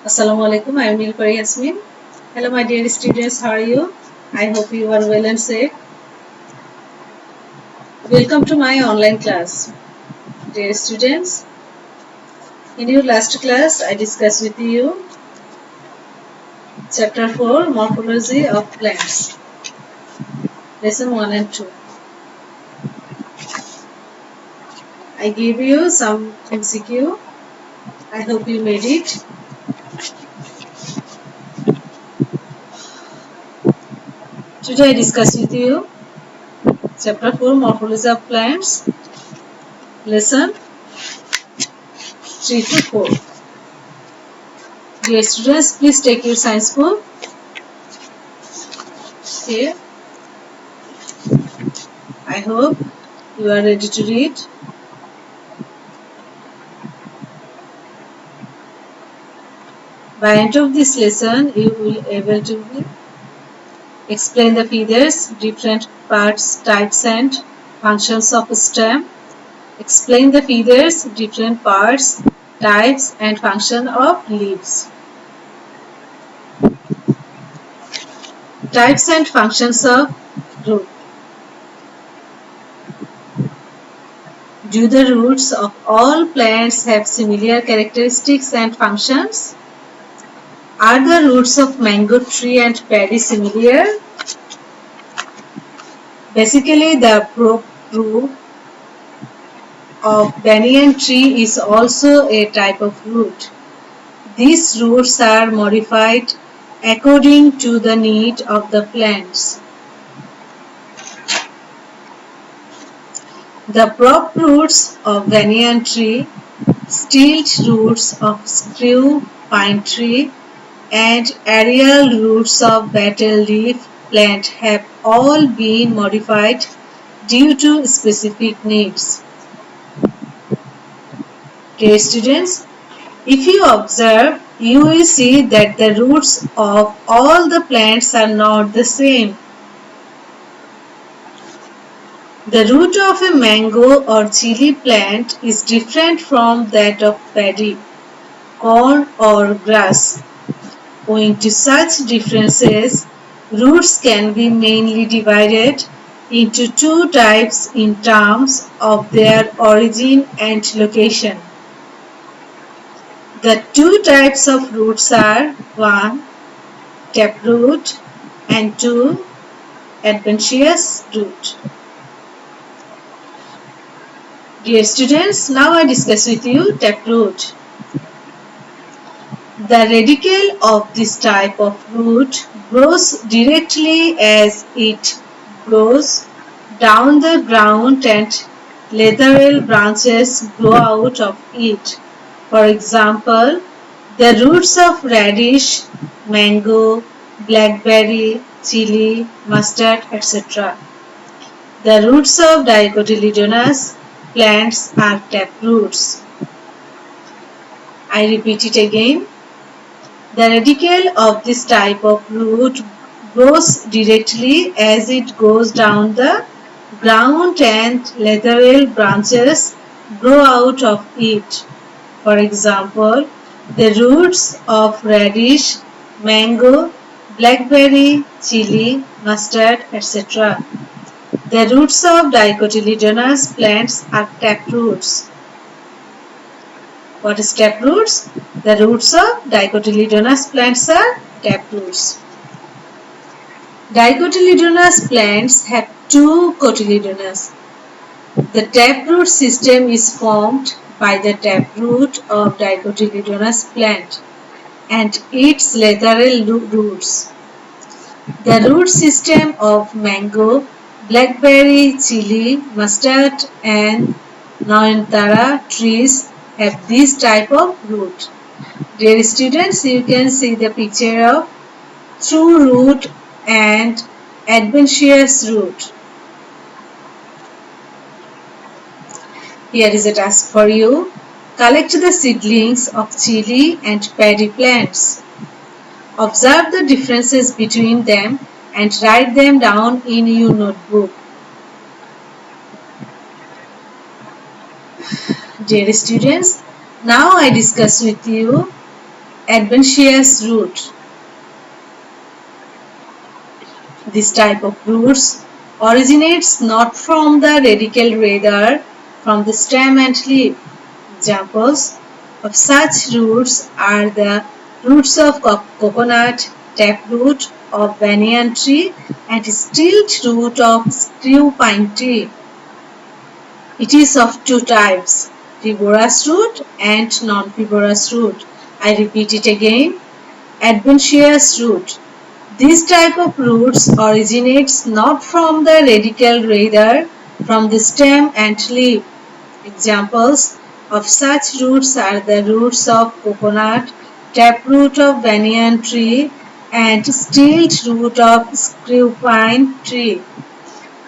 Assalamu alaikum. I am Nilpari Yasmin. Hello, my dear students. How are you? I hope you are well and safe. Welcome to my online class. Dear students, in your last class, I discussed with you Chapter 4 Morphology of Plants, Lesson 1 and 2. I gave you some MCQ. I hope you made it. Today, I discuss with you Chapter 4 Morphology of Plants, Lesson 3 to 4. Dear students, please take your science book here. I hope you are ready to read. By end of this lesson, you will be able to explain the feathers, different parts, types and functions of stem. Explain the feathers, different parts, types and function of leaves. Types and functions of root. Do the roots of all plants have similar characteristics and functions? Are the roots of mango tree and paddy similar? Basically, the root of banyan tree is also a type of root. These roots are modified according to the need of the plants. The prop roots of banyan tree, stilt roots of screw pine tree, and aerial roots of betel leaf plant have all been modified due to specific needs. Dear students, if you observe, you will see that the roots of all the plants are not the same. The root of a mango or chili plant is different from that of paddy, corn or grass. Owing to such differences, roots can be mainly divided into two types in terms of their origin and location. The two types of roots are 1. Taproot and 2. Adventitious root. Dear students, now I discuss with you taproot. The radicle of this type of root grows directly as it grows down the ground and lateral branches grow out of it. For example, the roots of radish, mango, blackberry, chili, mustard, etc. The roots of dicotyledonous plants are taproots. I repeat it again. The radicle of this type of root grows directly as it goes down the ground and lateral branches grow out of it. For example, the roots of radish, mango, blackberry, chili, mustard, etc. The roots of dicotyledonous plants are taproots. What is taproots? The roots of dicotyledonous plants are taproots. Dicotyledonous plants have two cotyledons. The taproot system is formed by the taproot of dicotyledonous plant and its lateral roots. The root system of mango, blackberry, chili, mustard and Nayanthara trees have this type of root. Dear students, you can see the picture of true root and adventitious root. Here is a task for you. Collect the seedlings of chili and paddy plants. Observe the differences between them and write them down in your notebook. Dear students, now I discuss with you Adventitious root. This type of roots originates not from the radicle, rather from the stem and leaf. Examples of such roots are the roots of coconut, taproot of banyan tree, and stilt root of screw pine tree. It is of two types, fibrous root and non-fibrous root. I repeat it again, adventitious root. This type of roots originates not from the radicle, rather from the stem and leaf. Examples of such roots are the roots of coconut, taproot of banyan tree, and stilt root of screw pine tree.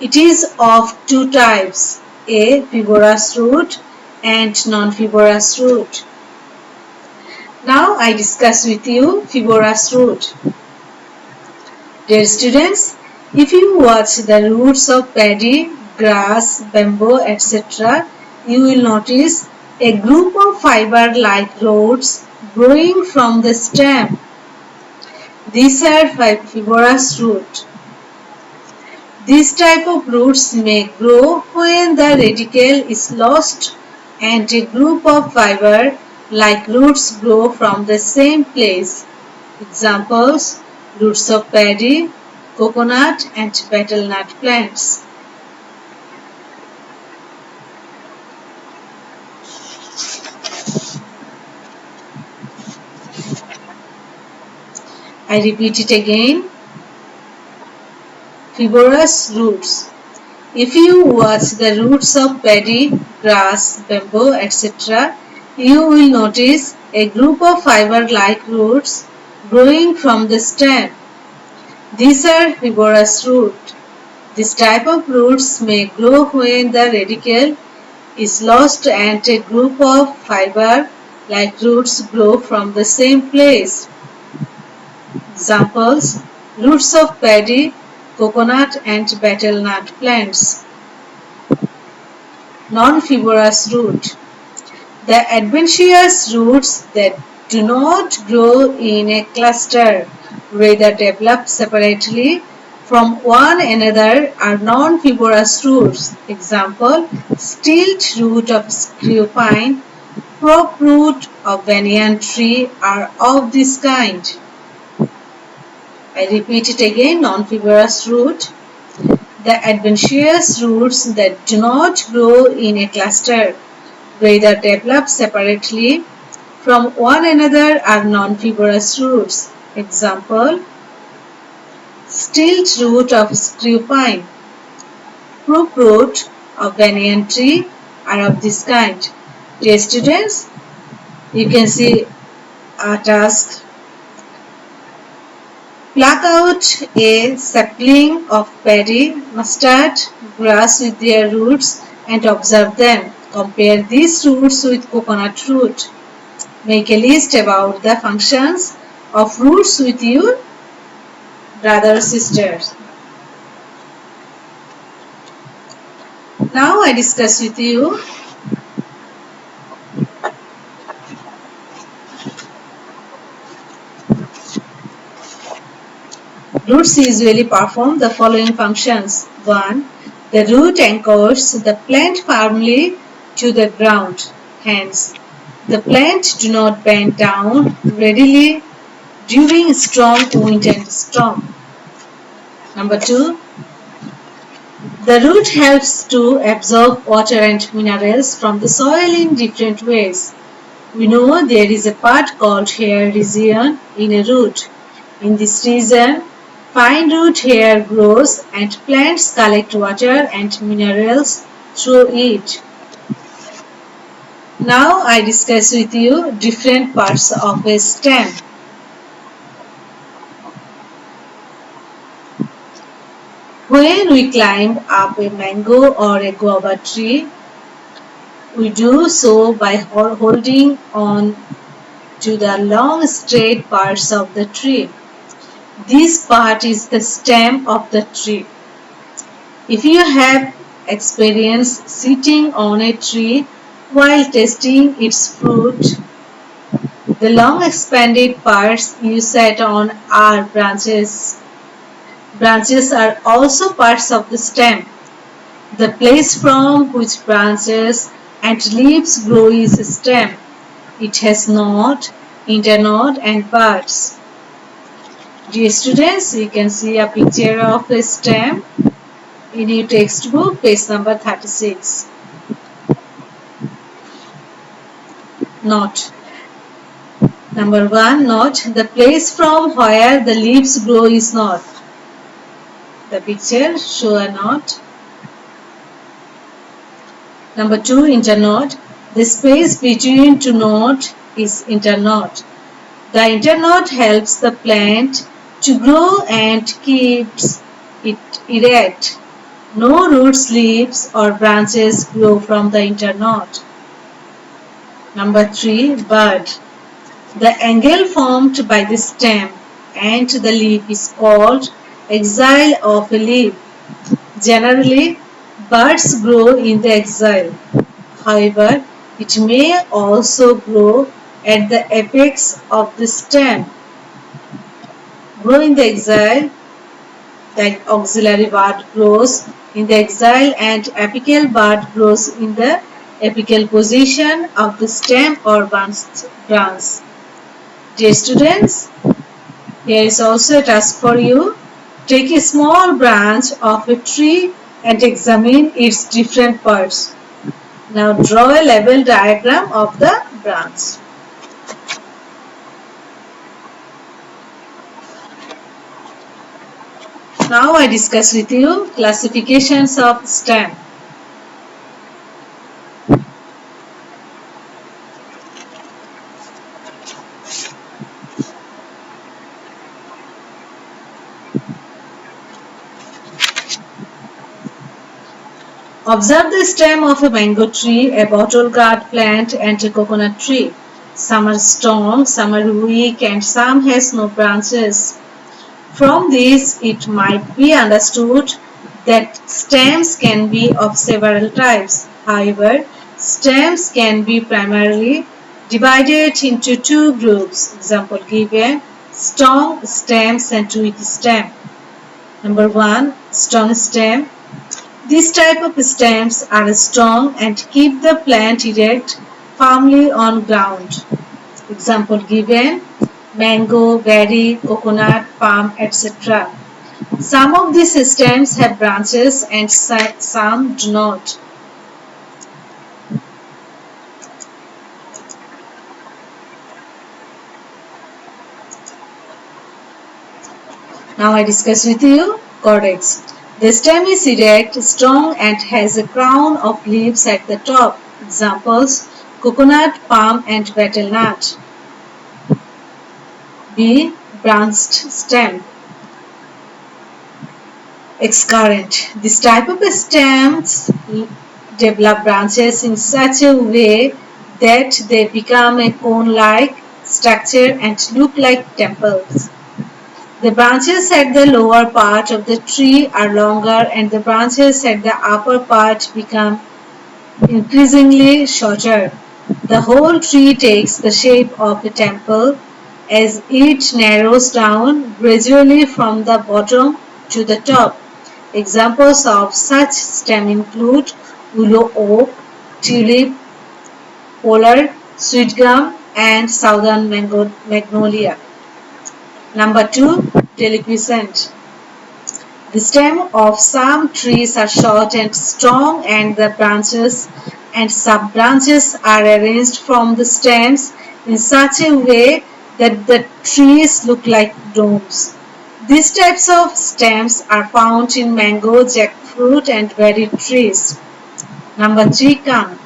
It is of two types, a fibrous root and non-fibrous root. Now I discuss with you fibrous root. Dear students, if you watch the roots of paddy, grass, bamboo, etc., you will notice a group of fiber-like roots growing from the stem. These are fibrous roots. This type of roots may grow when the radicle is lost and a group of fiber-like roots grow from the same place. Examples: roots of paddy, coconut and betel nut plants. I repeat it again, fibrous roots. If you watch the roots of paddy, grass, bamboo, etc., you will notice a group of fiber-like roots growing from the stem. These are fibrous roots. This type of roots may grow when the radicle is lost and a group of fiber-like roots grow from the same place. Examples: roots of paddy, coconut and betel nut plants. Non-fibrous root. The adventitious roots that do not grow in a cluster, rather develop separately from one another, are non-fibrous roots. Example: stilt root of screw pine, prop root of banyan tree are of this kind. I repeat it again, non-fibrous root. The adventitious roots that do not grow in a cluster, rather develop separately from one another, are non-fibrous roots. Example: stilt root of screw pine, prop root of banyan tree are of this kind. Dear students, you can see a task. Pluck out a sapling of paddy, mustard, grass with their roots and observe them. Compare these roots with coconut root. Make a list about the functions of roots with your brothers or sisters. Now I discuss with you roots usually perform the following functions. 1. The root anchors the plant firmly to the ground. Hence, the plant do not bend down readily during strong wind and storm. Number 2. The root helps to absorb water and minerals from the soil in different ways. We know there is a part called hair region in a root. In this region, fine root hair grows and plants collect water and minerals through it. Now I discuss with you different parts of a stem. When we climb up a mango or a guava tree, we do so by holding on to the long straight parts of the tree. This part is the stem of the tree. If you have experience sitting on a tree while tasting its fruit, The long expanded parts you sat on are branches. Branches are also parts of the stem. The place from which branches and leaves grow is a stem. It has node, internode and buds. Dear students, you can see a picture of a stem in your textbook, page number 36. Note. Number 1, note, the place from where the leaves grow is not. The picture show a knot. Number 2, internode. The space between two nodes is internode. The internode helps the plant to grow and keeps it erect. No roots, leaves or branches grow from the internode. Number 3, bud. The angle formed by the stem and the leaf is called axil of a leaf. Generally, buds grow in the axil. However, it may also grow at the apex of the stem. Grow in the axil, the axillary bud grows in the axil and apical bud grows in the apical position of the stem or branch. Dear students, here is also a task for you. Take a small branch of a tree and examine its different parts. Now draw a level diagram of the branch. Now I discuss with you classifications of stem. Observe the stem of a mango tree, a bottle gourd plant and a coconut tree. Some are strong, some are weak and some has no branches. From this, it might be understood that stems can be of several types. However, stems can be primarily divided into two groups. Example given, strong stems and weak stem. Number 1, strong stem. These type of stems are strong and keep the plant erect firmly on ground. Example given, mango, berry, coconut, palm, etc. Some of these stems have branches and some do not. Now I discuss with you cordax. The stem is erect, strong and has a crown of leaves at the top. Examples, coconut, palm and betel nut. B. Branched stem. Excurrent. This type of stems develop branches in such a way that they become a cone-like structure and look like temples. The branches at the lower part of the tree are longer and the branches at the upper part become increasingly shorter. The whole tree takes the shape of a temple as it narrows down gradually from the bottom to the top. Examples of such stem include willow oak, tulip, pollard, sweet gum and southern magnolia. Number 2, deliquescent. The stem of some trees are short and strong and the branches and sub-branches are arranged from the stems in such a way that the trees look like domes. These types of stems are found in mango, jackfruit and berry trees. Number 3, cone.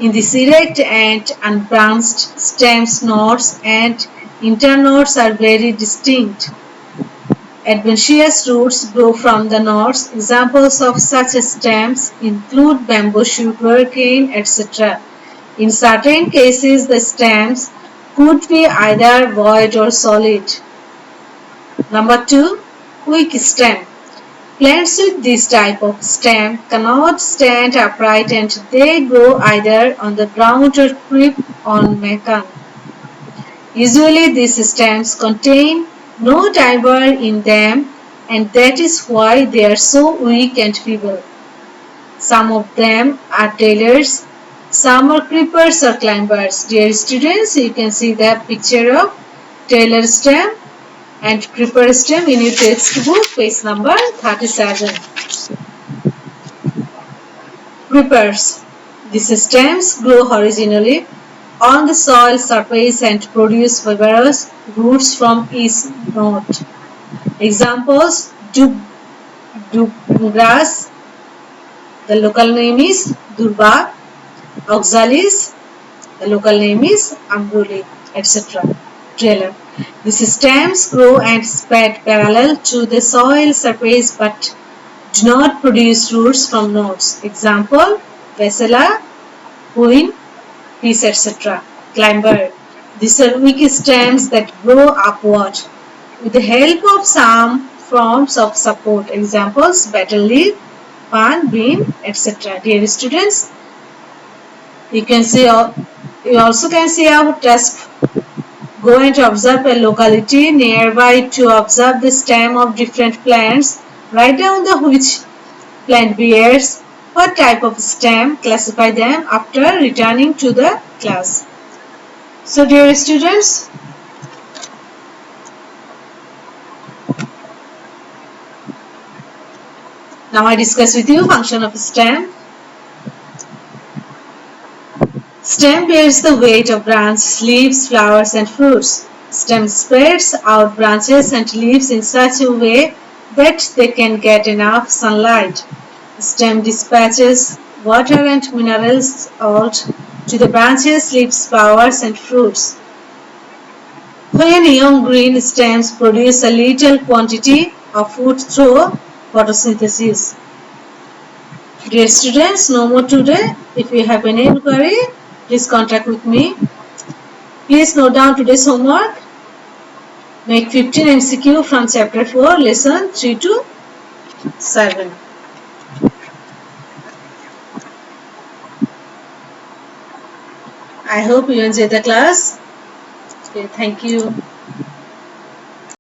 In this erect and unbranched stems, nodes and internodes are very distinct. Adventitious roots grow from the nodes. Examples of such stems include bamboo, sugar cane, etc. In certain cases, the stems could be either void or solid. Number 2, weak stem. Plants with this type of stem cannot stand upright and they grow either on the ground or creep on mecon. Usually these stems contain no fiber in them, and that is why they are so weak and feeble. Some of them are tailors, some are creepers or climbers. Dear students, you can see the picture of tailor stem and creeper stem in your textbook, page number 37. Creepers. These stems grow horizontally on the soil surface and produce fibrous roots from each node. Examples: dubgrass, the local name is durba; oxalis, the local name is amruli, etc. Trailer. These stems grow and spread parallel to the soil surface but do not produce roots from nodes. Example: Vesela, Queen, Peace, etc. Climber. These are weak stems that grow upward with the help of some forms of support. Examples: betel leaf, pan, bean, etc. Dear students, you can see, you also can see our task. Go and observe a locality nearby to observe the stem of different plants. Write down the which plant bears what type of stem, classify them after returning to the class. So dear students, now I discuss with you function of stem. Stem bears the weight of branches, leaves, flowers and fruits. Stem spreads out branches and leaves in such a way that they can get enough sunlight. Stem dispatches water and minerals out to the branches, leaves, flowers and fruits. When young green stems produce a little quantity of food through photosynthesis. Dear students, no more today. If you have any inquiry, please contact with me. Please note down today's homework. Make 15 MCQ from chapter 4, lesson 3 to 7. I hope you enjoyed the class. Okay, thank you.